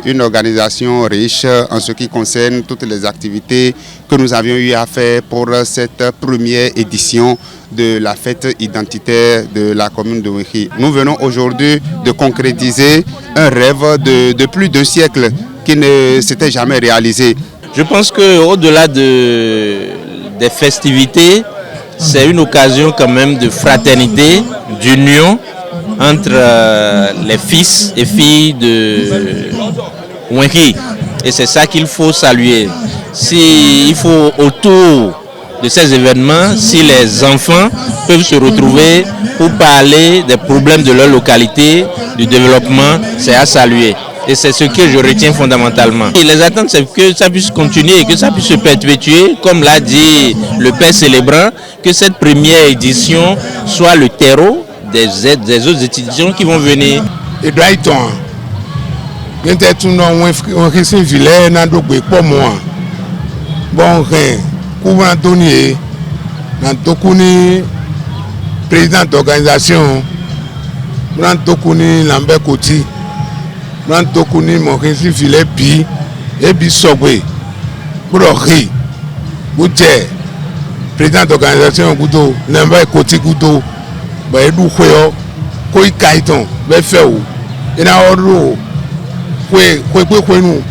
Une organisation riche en ce qui concerne toutes les activités que nous avions eu à faire pour cette première édition de la fête identitaire de la commune de Wengi. Nous venons aujourd'hui de concrétiser un rêve de plus d'un siècle qui ne s'était jamais réalisé. Je pense qu'au-delà des festivités, c'est une occasion quand même de fraternité, d'union entre les fils et filles de Wengi. Et c'est ça qu'il faut saluer. Il faut autour de ces événements, si les enfants peuvent se retrouver pour parler des problèmes de leur localité, du développement, c'est à saluer. Et c'est ce que je retiens fondamentalement. Et les attentes, c'est que ça puisse continuer et que ça puisse se perpétuer, comme l'a dit le Père célébrant, que cette première édition soit le terreau des autres éditions qui vont venir. Et d'ailleurs, président d'organisation, Lambert Koti, Tokuni Mokensi Filet Pi, Ebi Sogwe, Brohi, Bouté, président d'organisation Goudo, Lambert Koti Goudo, Baedou Kweo, Koi Kaiton, Befeu, Enaoro, Kwenu.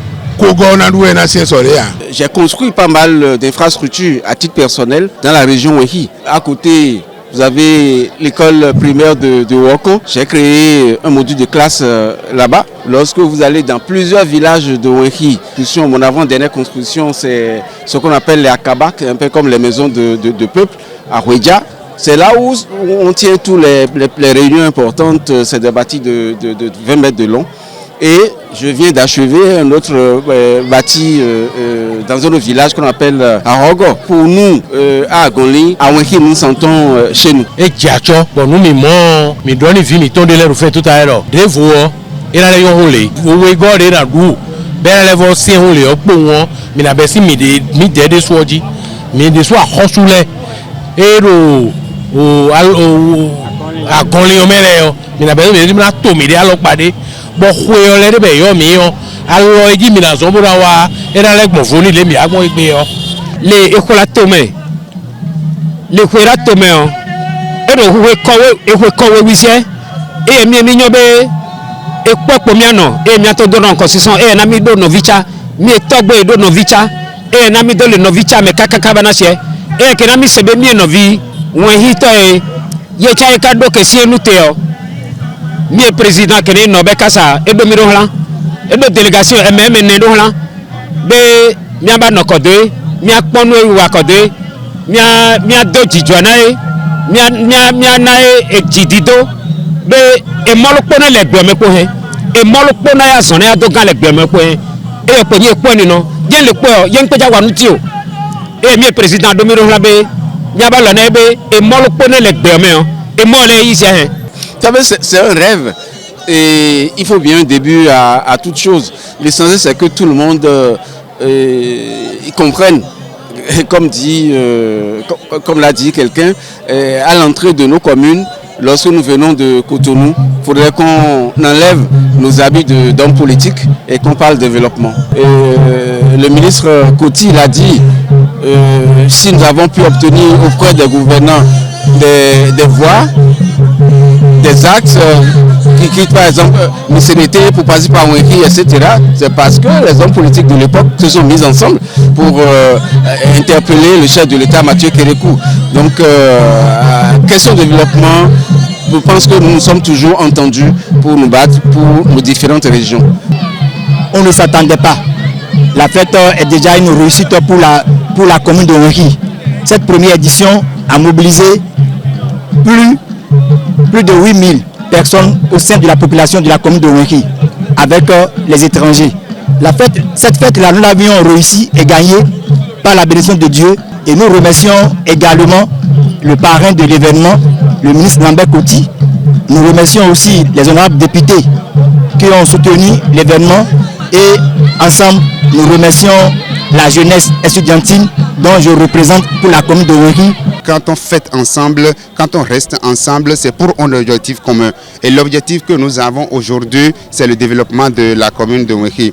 J'ai construit pas mal d'infrastructures à titre personnel dans la région Wengi. À côté, vous avez l'école primaire de Woko. J'ai créé un module de classe là-bas. Lorsque vous allez dans plusieurs villages de Wengi, mon avant-dernière construction, c'est ce qu'on appelle les akabak, un peu comme les maisons de peuple à Ouédia. C'est là où on tient toutes les réunions importantes. C'est des bâtis de 20 mètres de long. Et je viens d'achever un autre bâti dans un autre village qu'on appelle Arogo. Pour nous, à Agoli, à Wengi, nous sentons chez nous. Et Djacho, bon, nous, mi donne vie, mi tonde l'air, fait tout à l'heure. Des fois, il a les yonholé. Vous voyez, God est à vous. Ben, les voix, c'est holé, au point, mais la baisse, mi des sois-dit, mi des sois, hossoulé. Et à Agoli, au mélé, mais la baisse, mi a tout, mi des alopades. Bon, les mi est président qui est nommé Kassa et domino là et de délégation même né là be mi aba nokode mi akponu wa kode mi do jijwana mi na e jidido be e molopona le gbeme ko he e molopona ya son ya do gan le gbeme ko he e pe ni epo ni no yen le po yen pe ja wa nu ti o e mi est président domino là be mi aba lo na be e molopona le gbeme o e mo le yi se he. C'est un rêve et il faut bien un début à toute chose. L'essentiel, c'est que tout le monde comprenne, comme l'a dit quelqu'un, à l'entrée de nos communes, lorsque nous venons de Cotonou, il faudrait qu'on enlève nos habits d'hommes politiques et qu'on parle développement. Le ministre Koti l'a dit, si nous avons pu obtenir auprès des gouvernants des voies, des axes qui quittent par exemple Missénété pour passer par Wengi, etc. C'est parce que les hommes politiques de l'époque se sont mis ensemble pour interpeller le chef de l'État, Mathieu Kérékou. Donc, question de développement, je pense que nous nous sommes toujours entendus pour nous battre pour nos différentes régions. On ne s'attendait pas. La fête est déjà une réussite pour la commune de Wengi. Cette première édition a mobilisé plus de 8000 personnes au sein de la population de la commune de Wengi, avec les étrangers. Cette fête-là, nous l'avions réussi et gagnée par la bénédiction de Dieu. Et nous remercions également le parrain de l'événement, le ministre Lambert Koti. Nous remercions aussi les honorables députés qui ont soutenu l'événement. Et ensemble, nous remercions la jeunesse estudiantine dont je représente pour la commune de Wengi. quand on fête ensemble, quand on reste ensemble, c'est pour un objectif commun. Et l'objectif que nous avons aujourd'hui, c'est le développement de la commune de Wenki.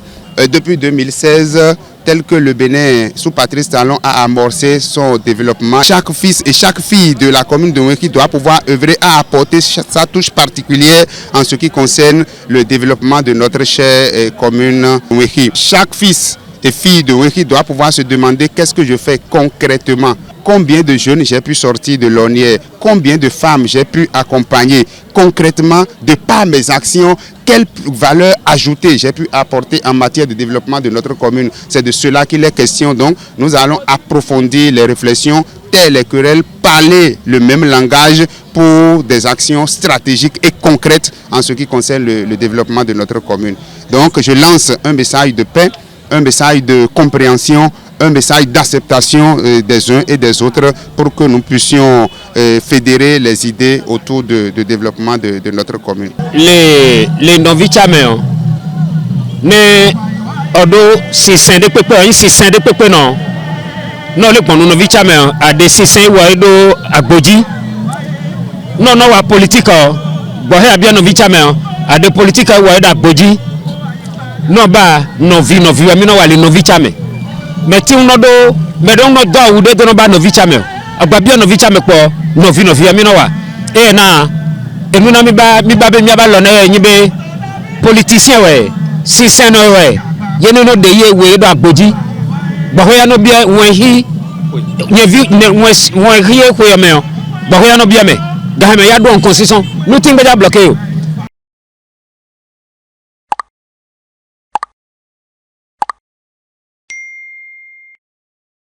Depuis 2016, tel que le Bénin, sous Patrice Talon, a amorcé son développement, chaque fils et chaque fille de la commune de Wenki doit pouvoir œuvrer à apporter sa touche particulière en ce qui concerne le développement de notre chère commune Wenki. Chaque fils et fille de Wenki doit pouvoir se demander qu'est-ce que je fais concrètement. Combien de jeunes j'ai pu sortir de l'ornière, combien de femmes j'ai pu accompagner concrètement de par mes actions, quelle valeur ajoutée j'ai pu apporter en matière de développement de notre commune. C'est de cela qu'il est question. Donc nous allons approfondir les réflexions, taire les querelles, parler le même langage pour des actions stratégiques et concrètes en ce qui concerne le développement de notre commune. Donc je lance un message de paix, un message de compréhension, un message d'acceptation des uns et des autres pour que nous puissions fédérer les idées autour de développement de notre commune. Les novices ne odo si saint de pepe si saint de pepe non le bon novices a des si saint ou edo agboji non wa politique bo he bien novices a de politique ou edo agboji non ba novi mi no wa le novices mais ti no do me don no do de no ba novices agba bien novices po novi mi no wa e na enu na mi ba lo na yin be politicien we si saint no we ye no de ye we do agboji bo ho ya no bia won hi ye vi won hi e ko yo me bo ho ya no bia me ga me ya do en constitution nous tin be ja bloquer